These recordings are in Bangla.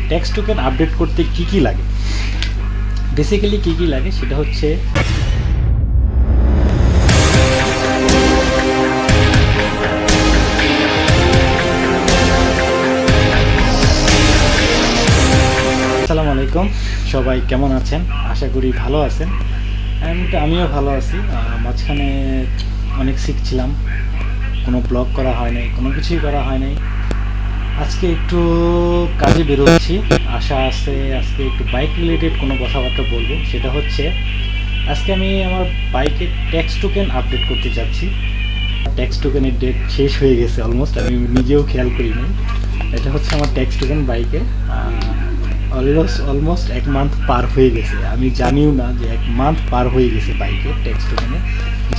ট্যাক্স টোকেন আপডেট করতে কি লাগে, বেসিক্যালি কি লাগে সেটা হচ্ছে আসসালামু আলাইকুম, সবাই কেমন আছেন? আশা করি ভালো আছেন। অ্যান্ড আমিও ভালো আছি। মাঝখানে অনেক শিখছিলাম, কোনো ব্লগ করা হয় নাই, কোনো কিছুই করা হয় নাই। আজকে একটু কাজে বেরোচ্ছি, আশা আছে আজকে একটু বাইক রিলেটেড কোনো কথাবার্তা বলবো। সেটা হচ্ছে আজকে আমি আমার বাইকের ট্যাক্স টোকেন আপডেট করতে যাচ্ছি। ট্যাক্স টোকেনের ডেট শেষ হয়ে গেছে অলমোস্ট, আমি নিজেও খেয়াল করিনি। এটা হচ্ছে আমার ট্যাক্স টোকেন বাইকে অলমোস্ট 1 মান্থ পার হয়ে গেছে। আমি জানিও না যে 1 মান্থ পার হয়ে গেছে বাইকে ট্যাক্স টোকেনে।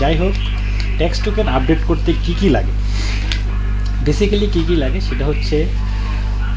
যাই হোক, ট্যাক্স টোকেন আপডেট করতে কি লাগে, বেসিক্যালি কি লাগে সেটা হচ্ছে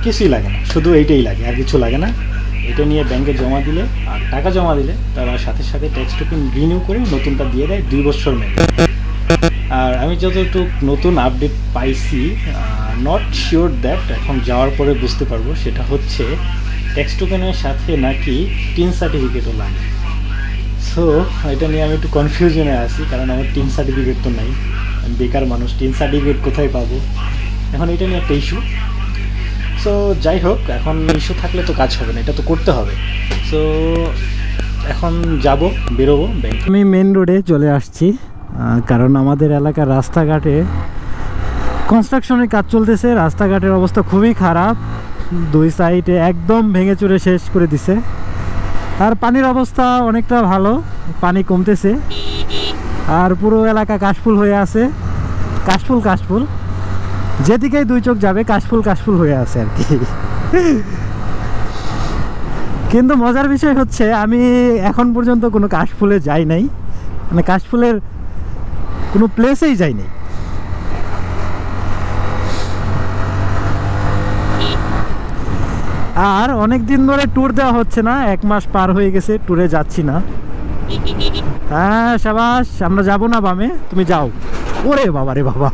কিছুই লাগে না, শুধু এইটাই লাগে, আর কিছু লাগে না। এটা নিয়ে ব্যাংকে জমা দিলে আর টাকা জমা দিলে তারা সাথে সাথে ট্যাক্স টোকেন রিনিউ করে নতুনটা দিয়ে দেয় 2 বছর মেয়াদে। আর আমি যতটুকু নতুন আপডেট পাইছি, নট শিওর দ্যাট, এখন যাওয়ার পরে বুঝতে পারবো, সেটা হচ্ছে ট্যাক্স টোকেনের সাথে নাকি টিন সার্টিফিকেটও লাগে। সো এটা নিয়ে আমি একটু কনফিউশনে আছি, কারণ আমার টিন সার্টিফিকেট তো নাই, আমি বেকার মানুষ, টিন সার্টিফিকেট কোথায় পাবো? এখন এটা নিয়ে একটা ইস্যু। সো যাই হোক, এখন ইস্যু থাকলে তো কাজ হবে না, এটা তো করতে হবে। সো এখন বেরোবো ব্যাংক। আমি মেন রোডে চলে আসছি, কারণ আমাদের এলাকার রাস্তাঘাটে কনস্ট্রাকশনের কাজ চলতেছে। রাস্তাঘাটের অবস্থা খুবই খারাপ, 2 সাইডে একদম ভেঙে চুরে শেষ করে দিছে। আর পানির অবস্থা অনেকটা ভালো, পানি কমতেছে। আর পুরো এলাকা কাশফুল হয়ে আছে, কাশফুল যেদিকেই 2 চোখ যাবে কাশফুল হয়ে আছে আর কি। কিন্তু মজার বিষয় হচ্ছে আমি এখন পর্যন্ত কোনো কাশফুলে যাই নাই, মানে কাশফুলের কোনো প্লেসেই যাই নাই। আর অনেক দিন ধরে ট্যুর দেওয়া হচ্ছে না, 1 মাস পার হয়ে গেছে ট্যুরে যাচ্ছি না। হ্যাঁ সাবাস, আমরা যাব না বামে, তুমি যাও। ওরে বাবা রে বাবা,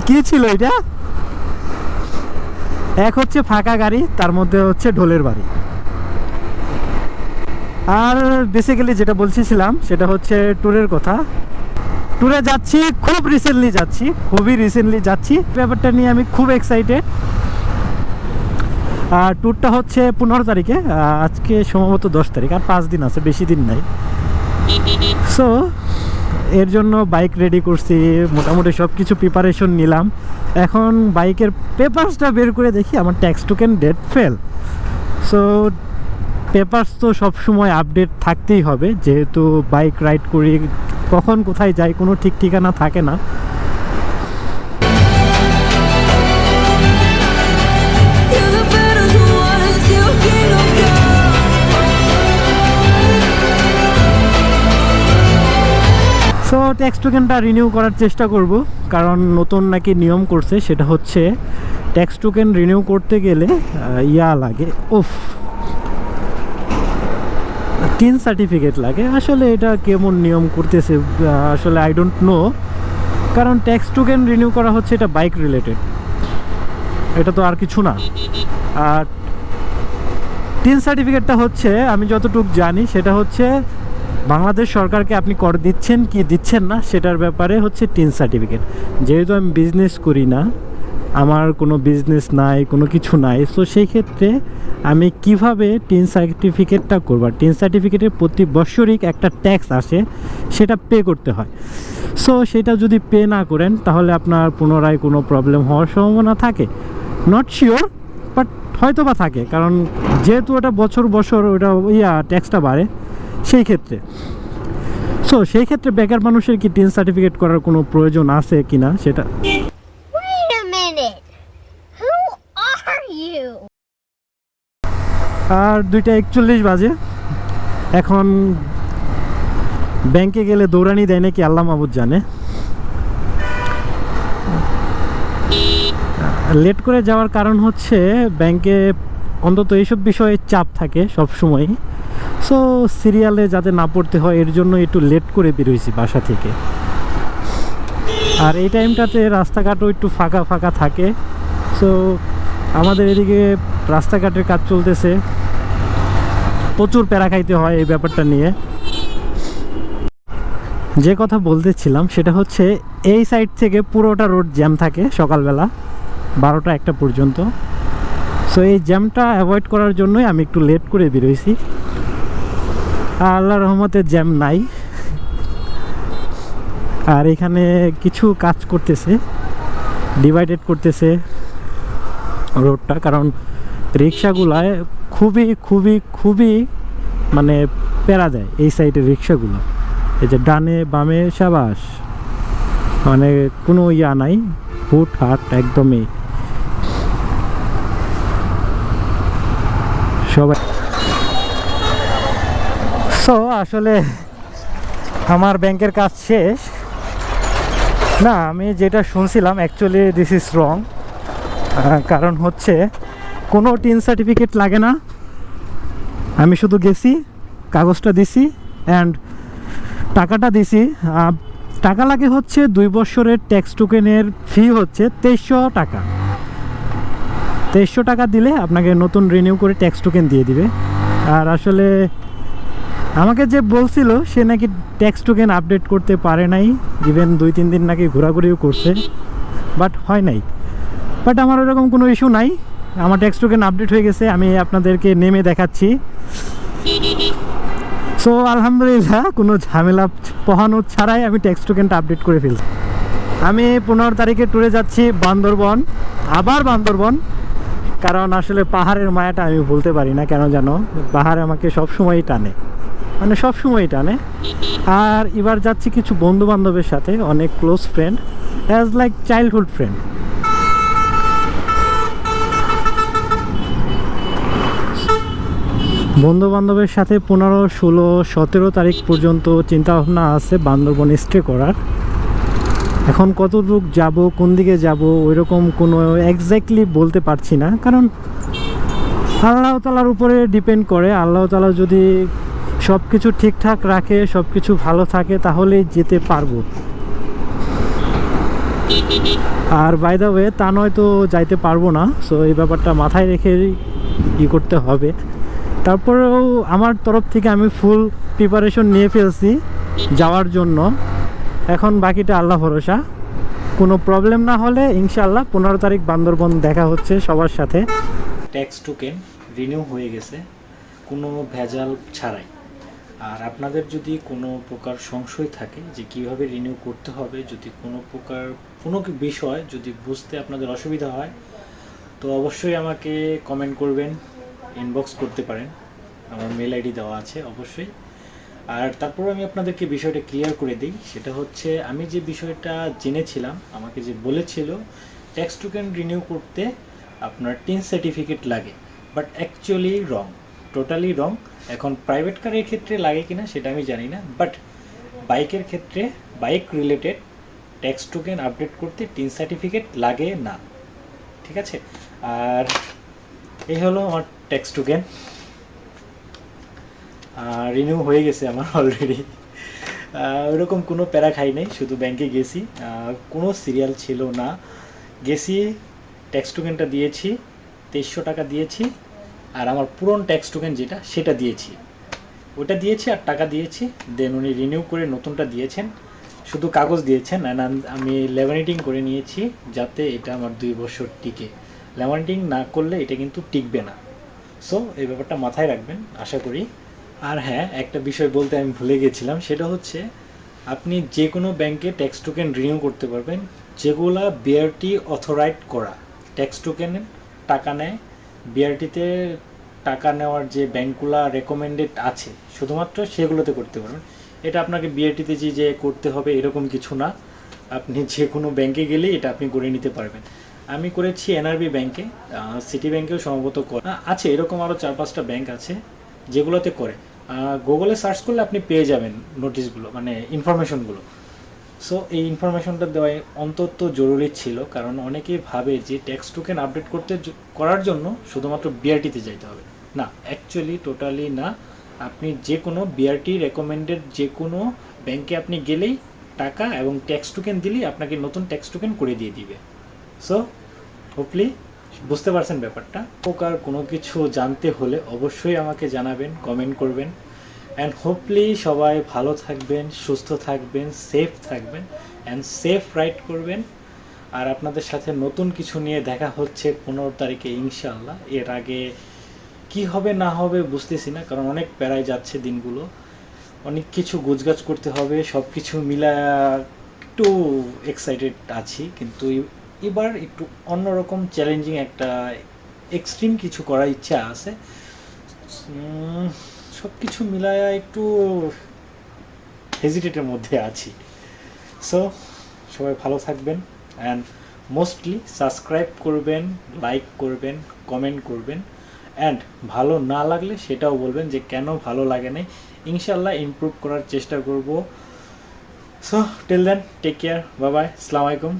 কি ছিল এটা? এক হচ্ছে ফাঁকা গাড়ি, তার মধ্যে হচ্ছে ঢোলের বাড়ি। আর বেসিক্যালি যেটা বলছিলাম সেটা হচ্ছে ট্যুরের কথা। ট্যুরে যাচ্ছি, খুবই রিসেন্টলি যাচ্ছি। ব্যাপারটা নিয়ে আমি খুব এক্সাইটেড। আর ট্যুরটা হচ্ছে 15 তারিখে, আজকে সম্ভবত 10 তারিখ, আর 5 দিন আছে, বেশি দিন নাই। সো এর জন্য বাইক রেডি করছি, মোটামুটি সব কিছু প্রিপারেশন নিলাম। এখন বাইকের পেপারসটা বের করে দেখি আমার tax token date fail. So papers তো সবসময় আপডেট থাকতেই হবে, যেহেতু বাইক রাইড করি, কখন কোথায় যাই কোনো ঠিক ঠিকানা থাকে না। সো ট্যাক্স টোকেনটা রিনিউ করার চেষ্টা করব, কারণ নতুন নাকি নিয়ম করছে, সেটা হচ্ছে ট্যাক্স টোকেন রিনিউ করতে গেলে লাগে, টিন সার্টিফিকেট লাগে। আসলে এটা কেমন নিয়ম করতেছে আসলে আই ডোন্ট নো, কারণ ট্যাক্স টোকেন রিনিউ করা হচ্ছে এটা বাইক রিলেটেড, এটা তো আর কিছু না। আর টিন সার্টিফিকেটটা হচ্ছে, আমি যতটুকু জানি, সেটা হচ্ছে বাংলাদেশ সরকারকে আপনি কর দিচ্ছেন কি দিচ্ছেন না সেটার ব্যাপারে হচ্ছে টিন সার্টিফিকেট। যেহেতু আমি বিজনেস করি না, আমার কোনো বিজনেস নাই, কোনো কিছু নাই, সো সেই ক্ষেত্রে আমি কিভাবে টিন সার্টিফিকেটটা করব? টিন সার্টিফিকেটের প্রতি বৎসরিক একটা ট্যাক্স আসে, সেটা পে করতে হয়। সো সেটা যদি পে না করেন তাহলে আপনার পুনরায় কোনো প্রবলেম হওয়ার সম্ভাবনা থাকে। নট শিওর, বাট হয়তো বা থাকে, কারণ যেহেতু ওটা বছর ওটা ট্যাক্সটা বাড়ে সেই ক্ষেত্রে। সো সেই ক্ষেত্রে বেকার মানুষের কি টিন সার্টিফিকেট করার কোনো প্রয়োজন আছে কিনা সেটা। আর 2:41 বাজে, এখন ব্যাংকে গেলে দৌড়ানি দেয় নাকি আল্লাহ মাহবুদ জানে। লেট করে যাওয়ার কারণ হচ্ছে ব্যাংকে অন্তত এইসব বিষয়ে চাপ থাকে সব সময়। সো সিরিয়ালে যাতে না পড়তে হয় এর জন্য একটু লেট করে বেরোইছি বাসা থেকে। আর এই টাইমটাতে রাস্তাঘাটও একটু ফাঁকা থাকে। সো আমাদের এদিকে রাস্তাঘাটের কাজ চলতেছে, প্রচুর প্যারা খাইতে হয় এই ব্যাপারটা নিয়ে। যে কথা বলতেছিলাম সেটা হচ্ছে এই সাইড থেকে পুরোটা রোড জ্যাম থাকে সকালবেলা 12টা 1টা পর্যন্ত। সো এই জ্যামটা অ্যাভয়েড করার জন্যই আমি একটু লেট করে বেরোইছি। আল্লাহর রহমতে জ্যাম নাই। আর এখানে কিছু কাজ করতেছে, ডিভাইডেড করতেছে রোডটা, কারণ রিক্সাগুলায় খুবই খুবই খুবই মানে প্যারা দেয় এই সাইডের রিক্সাগুলো। এই যে ডানে বামে সাবাস, মানে কোনো ইয়া নাই, হুট হাট একদমই সবাই। সো আসলে আমার ব্যাংকের কাজ শেষ না। আমি যেটা শুনছিলাম অ্যাকচুয়ালি দিস ইজ রং। কারণ হচ্ছে কোনো টিন সার্টিফিকেট লাগে না। আমি শুধু গেছি, কাগজটা দিছি অ্যান্ড টাকাটা দিছি। টাকা লাগে হচ্ছে 2 বছরের ট্যাক্স টোকেনের ফি হচ্ছে 2300 টাকা। 2300 টাকা দিলে আপনাকে নতুন রিনিউ করে ট্যাক্স টোকেন দিয়ে দিবে। আর আসলে আমাকে যে বলছিল সে নাকি ট্যাক্স টোকেন আপডেট করতে পারে নাই, ইভেন 2-3 দিন নাকি ঘোরাঘুরিও করছে, বাট হয় নাই। বাট আমার এরকম কোনো ইস্যু নাই, আমার ট্যাক্স টোকেন আপডেট হয়ে গেছে। আমি আপনাদেরকে নেমে দেখাচ্ছি। সো আলহামদুলিল্লাহ কোনো ঝামেলা পোহানো ছাড়াই আমি ট্যাক্স টোকেনটা আপডেট করে ফেলছি। আমি 15 তারিখে ট্যুরে যাচ্ছি বান্দরবন, আবার বান্দরবন। কারণ আসলে পাহাড়ের মায়াটা আমি ভুলতে পারি না, কেন জানো, পাহাড় আমাকে সবসময়ই টানে, মানে সবসময়ই টানে। আর এবার যাচ্ছি কিছু বন্ধু বান্ধবের সাথে, অনেক close friend, as like childhood friend. বন্ধু বান্ধবের সাথে 15, 16, 17 তারিখ পর্যন্ত চিন্তাভাবনা আছে বান্দরবন স্টে করার। এখন কতটুক যাব, কোন দিকে যাব, ওইরকম কোনো এক্স্যাক্টলি বলতে পারছি না, কারণ আল্লাহ তাআলার উপরে ডিপেন্ড করে। আল্লাহ তাআলা যদি সব কিছু ঠিকঠাক রাখে, সব কিছু ভালো থাকে, তাহলেই যেতে পারবো। আর বাই দ্য ওয়ে তা নয় তো যাইতে পারবো না। সো এই ব্যাপারটা মাথায় রেখে করতে হবে। তারপরেও আমার তরফ থেকে আমি ফুল প্রিপারেশন নিয়ে ফেলছি যাওয়ার জন্য। এখন বাকিটা আল্লাহ ভরসা। কোনো প্রবলেম না হলে ইনশাআল্লাহ 15 তারিখ বান্দরবন দেখা হচ্ছে সবার সাথে। ট্যাক্স টোকেন রিনিউ হয়ে গেছে কোনো ভেজাল ছাড়াই। আর আপনাদের যদি কোনো প্রকার সংশয় থাকে যে কিভাবে রিনিউ করতে হবে, যদি কোনো প্রকার কোনো বিষয় যদি বুঝতে আপনাদের অসুবিধা হয়, তো অবশ্যই আমাকে কমেন্ট করবেন, ইনবক্স করতে পারেন, আমার মেল আইডি দেওয়া আছে অবশ্যই। আর তারপর আমি আপনাদেরকে বিষয়টা ক্লিয়ার করে দিই। সেটা হচ্ছে আমি যে বিষয়টা জেনেছিলাম, আমাকে যে বলেছিল ট্যাক্স টোকেন রিনিউ করতে আপনার টিন সার্টিফিকেট লাগে, বাট অ্যাকচুয়ালি রং, টোটালি রং। এখন প্রাইভেট কারের ক্ষেত্রে লাগে কিনা সেটা আমি জানি না, বাট বাইকের ক্ষেত্রে, bike related tax token update করতে টিন সার্টিফিকেট লাগে না, ঠিক আছে? আর এই হলো আমার ট্যাক্স টোকেন, রিনিউ হয়ে গেছে আমার অলরেডি। ওরকম কোনো প্যারা খাই নাই, শুধু ব্যাংকে গেছি, কোনো সিরিয়াল ছিল না, গেছি, ট্যাক্স টোকেনটা দিয়েছি, 2300 টাকা দিয়েছি। আর আমার পুরনো ট্যাক্স টোকেন যেটা সেটা দিয়েছি, ওটা দিয়েছি আর টাকা দিয়েছি। দেন উনি রিনিউ করে নতুনটা দিয়েছেন, শুধু কাগজ দিয়েছেন। আমি ল্যামিনেটিং করে নিয়েছি যাতে এটা আমার 2 বছর টিকে। ল্যামিনেটিং না করলে এটা কিন্তু টিকবে না। সো এই ব্যাপারটা মাথায় রাখবেন আশা করি। আর হ্যাঁ, একটা বিষয় বলতে আমি ভুলে গেছিলাম, সেটা হচ্ছে আপনি যে কোনো ব্যাংকে ট্যাক্স টোকেন রিনিউ করতে পারবেন যেগুলা বিআরটি অথরাইজড করা। ট্যাক্স টোকেনের টাকা নেয়, বিআরটিতে টাকা নেওয়ার যে ব্যাংকগুলো রেকমেন্ডেড আছে শুধুমাত্র সেগুলোতে করতে পারবেন। এটা আপনাকে বিআরটিতে যে করতে হবে এরকম কিছু না, আপনি যে কোনো ব্যাংকে গেলেই এটা আপনি করে নিতে পারবেন। আমি করেছি এনআরবি ব্যাংকে, সিটি ব্যাংকেও সম্ভবত আছে, এরকম আরও 4-5টা ব্যাংক আছে যেগুলোতে করে। গুগলে সার্চ করলে আপনি পেয়ে যাবেন নোটিশগুলো, মানে ইনফরমেশনগুলো। সো এই ইনফরমেশনটা দেওয়া অন্তত জরুরি ছিল, কারণ অনেকেই ভাবে যে ট্যাক্স টোকেন আপডেট করার জন্য শুধুমাত্র বিআরটিতে যাইতে হবে। না, অ্যাকচুয়ালি টোটালি না। আপনি যে কোনো বিআরটি রেকমেন্ডেড যে কোনো ব্যাংকে আপনি গেলেই টাকা এবং ট্যাক্স টোকেন দিলেই আপনাকে নতুন ট্যাক্স টোকেন করে দিয়ে দিবে। সো হোপলি বুঝতে পারছেন ব্যাপারটা? প্রকার কোনো কিছু জানতে হলে অবশ্যই আমাকে জানাবেন, কমেন্ট করবেন। অ্যান্ড হোপলি সবাই ভালো থাকবেন, সুস্থ থাকবেন, সেফ থাকবেন অ্যান্ড সেফ রাইড করবেন। আর আপনাদের সাথে নতুন কিছু নিয়ে দেখা হচ্ছে 15 তারিখে ইনশাআল্লাহ। এর আগে কি হবে না হবে বুঝতেছি না, কারণ অনেক প্যারায় যাচ্ছে দিনগুলো, অনেক কিছু গোছগাছ করতে হবে, সব কিছু মিলা একটু এক্সাইটেড আছি। কিন্তু এবার একটু অন্যরকম চ্যালেঞ্জিং একটা এক্সট্রিম কিছু করার ইচ্ছা আছে। সব কিছু মিলায়া একটু হেজিটেটের মধ্যে আছি। সো সবাই ভালো থাকবেন অ্যান্ড মোস্টলি সাবস্ক্রাইব করবেন, লাইক করবেন, কমেন্ট করবেন। অ্যান্ড ভালো না লাগলে সেটাও বলবেন যে কেন ভালো লাগে নাই। ইনশাল্লাহ ইমপ্রুভ করার চেষ্টা করব। So till then take care, bye bye, আসসালামু আলাইকুম।